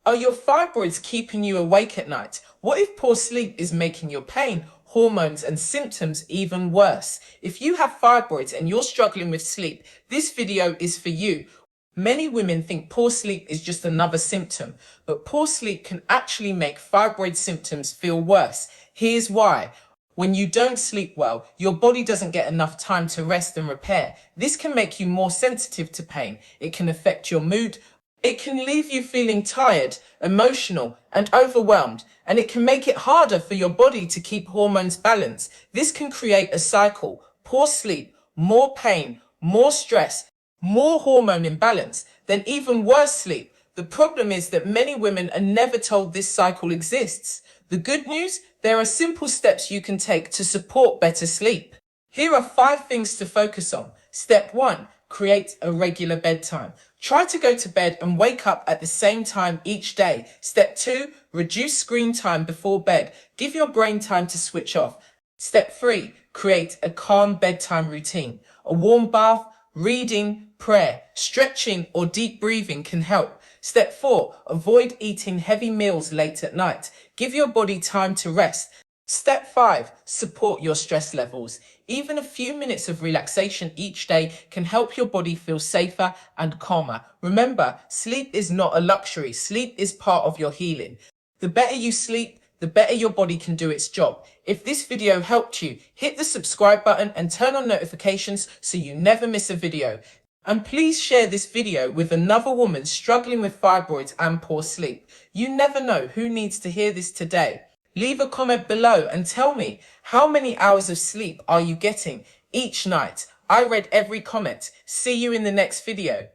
Are your fibroids keeping you awake at night? What if poor sleep is making your pain, hormones, and symptoms even worse? If you have fibroids and you're struggling with sleep, this video is for you. Many women think poor sleep is just another symptom, but poor sleep can actually make fibroid symptoms feel worse. Here's why. When you don't sleep well, your body doesn't get enough time to rest and repair. This can make you more sensitive to pain. It can affect your mood. It can leave you feeling tired, emotional, and overwhelmed, and it can make it harder for your body to keep hormones balanced. This can create a cycle: poor sleep, more pain, more stress, more hormone imbalance, then even worse sleep. The problem is that many women are never told this cycle exists. The good news, there are simple steps you can take to support better sleep. Here are 5 things to focus on. Step 1, create a regular bedtime. Try to go to bed and wake up at the same time each day. Step 2, reduce screen time before bed. Give your brain time to switch off. Step 3, create a calm bedtime routine. A warm bath, reading, prayer, stretching, or deep breathing can help. Step 4, avoid eating heavy meals late at night. Give your body time to rest. Step 5, support your stress levels. Even a few minutes of relaxation each day can help your body feel safer and calmer. Remember, sleep is not a luxury. Sleep is part of your healing. The better you sleep, the better your body can do its job. If this video helped you, hit the subscribe button and turn on notifications so you never miss a video. And please share this video with another woman struggling with fibroids and poor sleep. You never know who needs to hear this today. Leave a comment below and tell me, how many hours of sleep are you getting each night? I read every comment. See you in the next video.